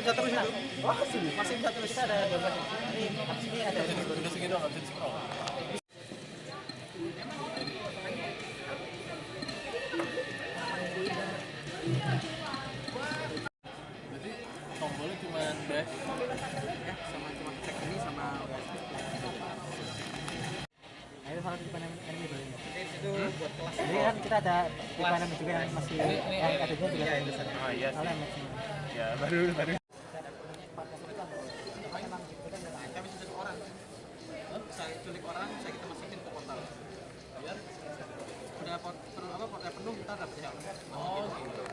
bisa terus itu. Oh, sini. Masih bisa terus. Kita ada 12. Ini habis ini ada Udah segitu nggak bisa di scroll. Berarti tombolnya cuma dash Ya, sama cuma cek ini sama Ayo kalau di anime dulu. itu buat kelas. Jadi kan kita ada di anime juga yang masih yang adanya juga yang besar. Oh iya sih. Soalnya maximum. Ya baru. Kami culik orang. Bisa culik orang, bisa kita masukin ke portal. Biar udah portal penuh kita dapat ya. Oh gitu.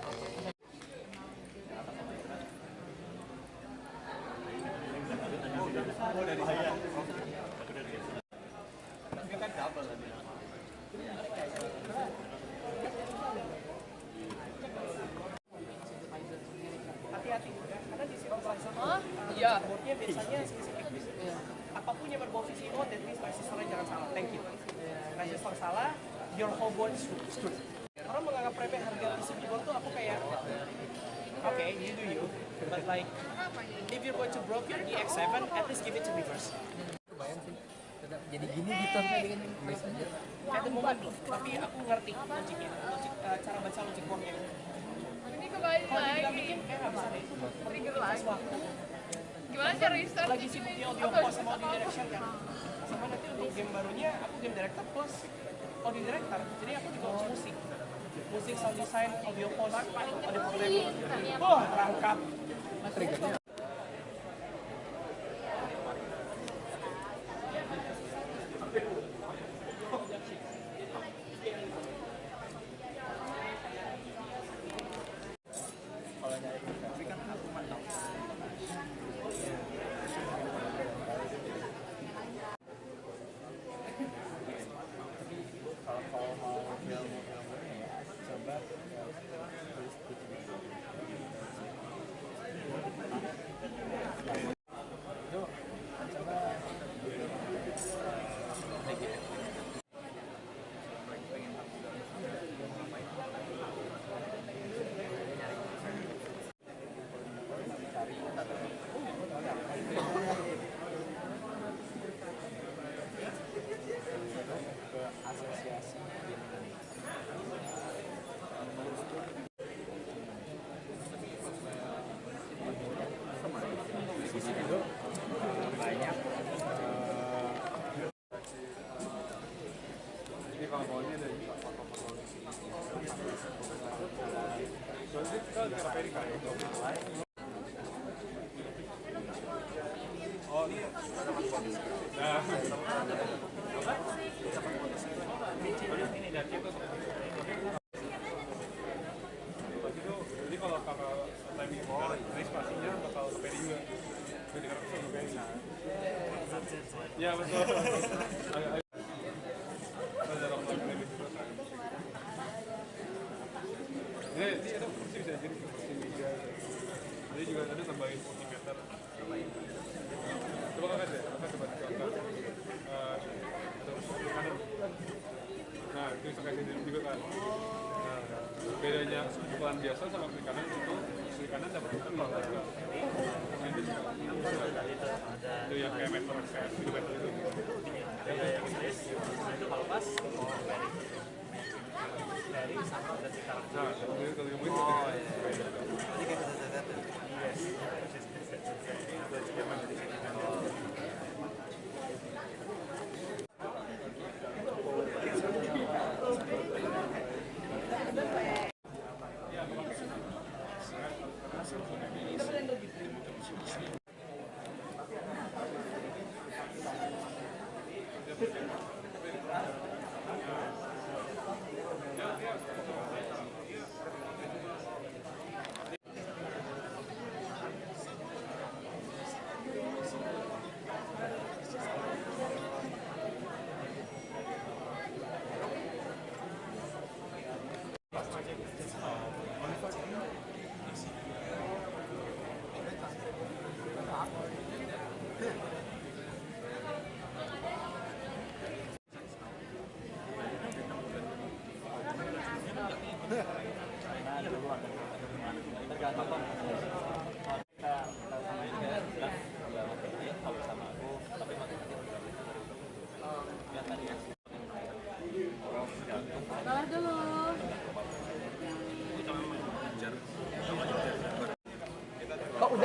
Hati-hati karena di synthesizer iya keyboardnya biasanya spesifik apapun yang berbau visi note that means resistornya jangan salah, thank you. Resistor salah, your whole board is screwed. Orang menganggap remeh harga PC keyboard tuh aku kayak okay, you do you, but like if you're going to broke your EX7 at least give it to reverse. Kebayang sih. Jadi gini gitu tadi kan biasanya. At the moment belum, tapi aku ngerti logiknya, cara baca logik boardnya. Ini kembali Kalau dibilang lagi. bikin, nggak bisa deh. Trigger lagi. Sesuatu Gimana cara restart? lagi sibuk di audio post sama audio direction kan. Sama nanti untuk game barunya aku game director plus audio director. Jadi aku juga urus musik, sound design, audio post, audio programming. Wah, terangkap. Triggernya tapi kan aku mantap. Kalau mau ilmu-ilmunya ya coba tulis itu coba ke asosiasi di sini tuh banyak jadi kalau maunya ada foto-foto di sini soalnya kita di Amerika itu oh iya nah ini dari itu jadi kalau kakak timing race pastinya bakal kepedi juga jadi kakak bisa kepedi ya betul jadi itu kursi bisa jadi kursi meja jadi juga ada tambahin multimeter coba kakak deh kakak coba kanan nah itu bisa kasih juga kan nah, bedanya pukulan biasa sama klik kanan itu klik kanan dapat kita kalau itu itu yang kayak meter kayak kilometer itu itu kalau pas dari sama dari karakter. nah itu kalau kamu itu Jadi kayak satu-satu. Karena dulu ada tergantung kita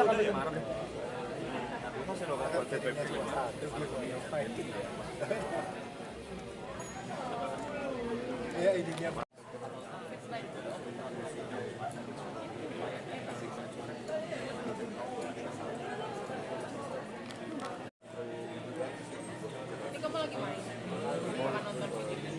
ada kalau gitu. Ya ininya Ini kamu lagi main? Akan nonton video.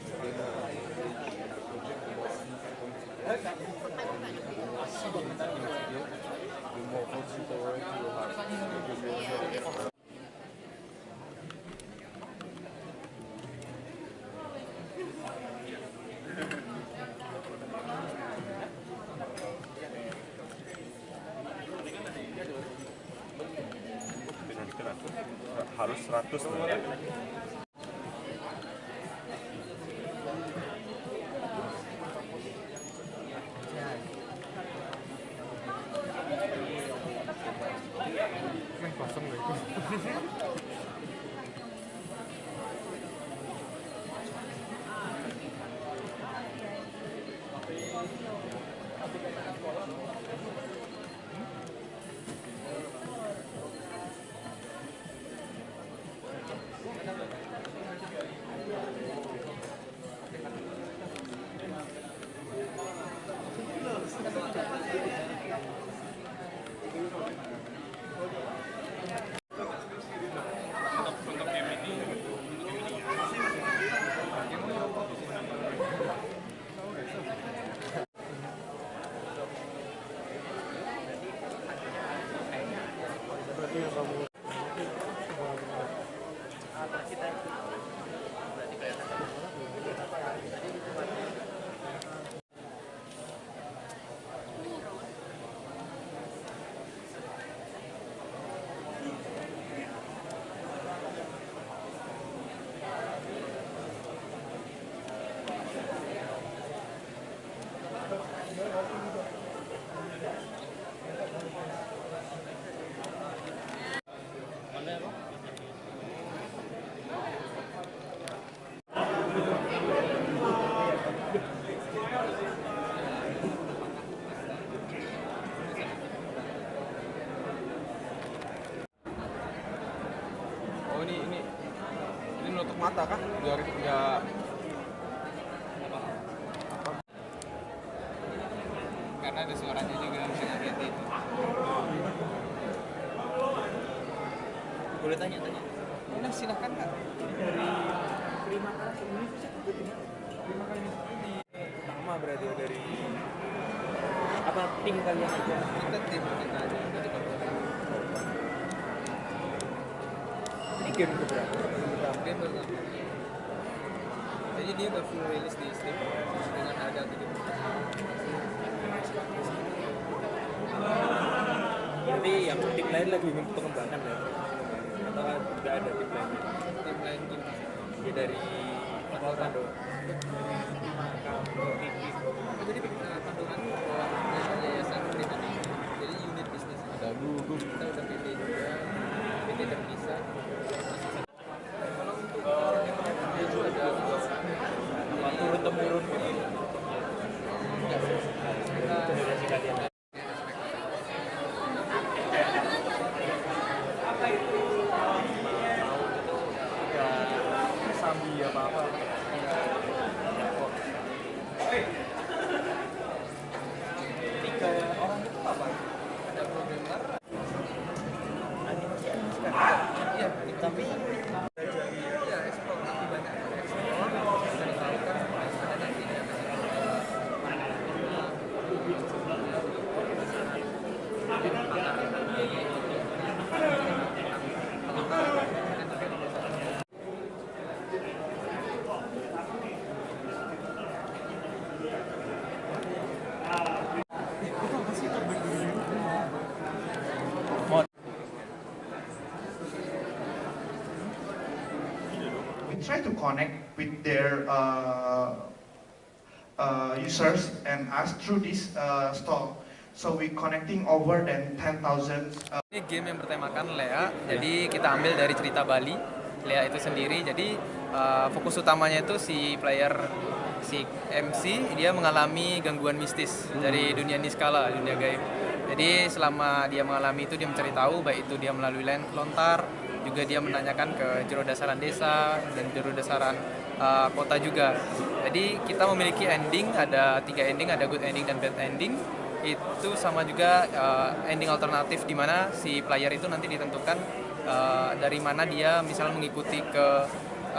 Harus 100 loh. Kosong loh itu. Oh ini nutup mata kah? Biar nggak karena ada suaranya juga bisa ngeliat itu. Boleh tanya? Boleh, silahkan kak. pertama berarti ya dari apa tim kalian aja? Kita tim kita aja dari Papua. Ini game keberapa? Game pertama. Jadi dia baru full rilis di Steam dengan harga 70. Berarti yang tim lain lagi pengembangan ya? Atau nggak ada tim lain? Tim lain game Ya dari Valkan doang. jadi panduan yayasan pribadi, jadi unit bisnis ada dulu kita udah PT juga, PT terpisah. Kalau untuk itu ada Turun temurun generasi kalian. Sambi apa-apa. Tiga orang itu apa? Ada programmer, Iya, tapi ya ekspor, tapi banyak ekspor bisa ditawarkan ada nantinya. We try to connect with their users and us through this store. So we connecting over than 10,000. Ini game yang bertemakan Lea, jadi kita ambil dari cerita Bali, Lea itu sendiri. Jadi fokus utamanya itu si player, si MC, dia mengalami gangguan mistis dari dunia niskala, dunia gaib. Jadi selama dia mengalami itu dia mencari tahu, baik itu dia melalui lontar, juga dia menanyakan ke juru dasaran desa dan juru dasaran kota juga. Jadi kita memiliki ending, ada 3 ending, ada good ending dan bad ending. Itu sama juga ending alternatif di mana si player itu nanti ditentukan dari mana dia misal mengikuti ke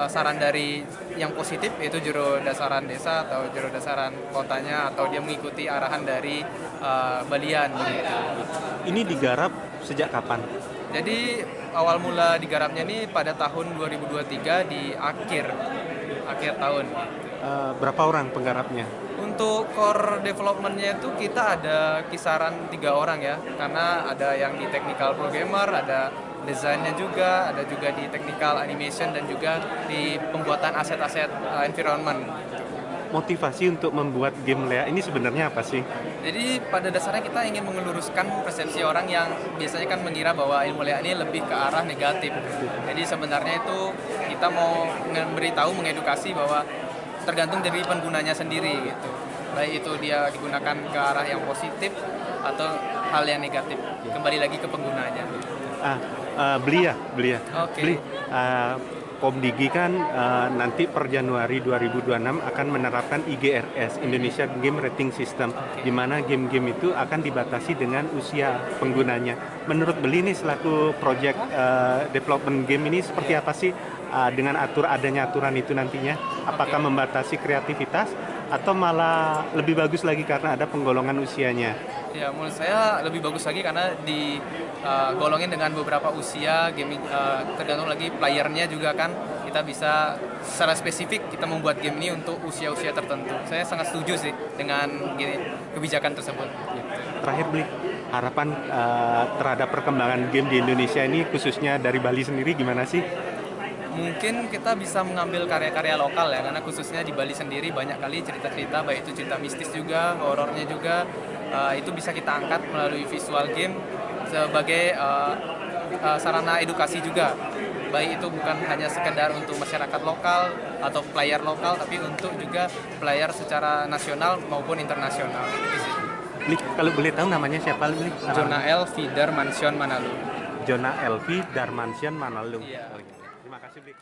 saran dari yang positif yaitu juru dasaran desa atau juru dasaran kotanya, atau dia mengikuti arahan dari balian begitu. Ini digarap sejak kapan? Jadi awal mula digarapnya ini pada tahun 2023 di akhir tahun. Berapa orang penggarapnya? Untuk core development-nya itu kita ada kisaran 3 orang ya, karena ada yang di technical programmer, ada desainnya juga, ada juga di technical animation dan juga di pembuatan aset-aset environment. Motivasi untuk membuat game Lea ini sebenarnya apa sih? Jadi pada dasarnya kita ingin mengeluruskan persepsi orang yang biasanya kan mengira bahwa ilmu Lea ini lebih ke arah negatif. Jadi sebenarnya itu kita mau memberitahu, mengedukasi bahwa tergantung dari penggunanya sendiri gitu. Baik itu dia digunakan ke arah yang positif atau hal yang negatif. Kembali lagi ke penggunanya. Beli ya. Oke. Komdigi kan nanti per Januari 2026 akan menerapkan IGRS, Indonesia Game Rating System, di mana game-game itu akan dibatasi dengan usia penggunanya. Menurut Beli nih selaku project development game ini seperti apa sih dengan adanya aturan itu nantinya? Apakah membatasi kreativitas atau malah lebih bagus lagi karena ada penggolongan usianya? Ya, menurut saya lebih bagus lagi karena digolongin dengan beberapa usia, game tergantung lagi playernya juga kan, kita bisa secara spesifik kita membuat game ini untuk usia-usia tertentu. Saya sangat setuju sih dengan kebijakan tersebut. Terakhir Beli, harapan terhadap perkembangan game di Indonesia ini khususnya dari Bali sendiri gimana sih? Mungkin kita bisa mengambil karya-karya lokal ya, karena khususnya di Bali sendiri banyak kali cerita-cerita, baik itu cerita mistis juga, horornya juga, itu bisa kita angkat melalui visual game sebagai sarana edukasi juga. Baik itu bukan hanya sekedar untuk masyarakat lokal atau player lokal, tapi untuk juga player secara nasional maupun internasional. Beli, kalau boleh tahu namanya siapa Beli? Jona Elvi Darmansyah Manalu. Jona Elvi Darmansyah Manalu. Iya. Terima kasih Bli.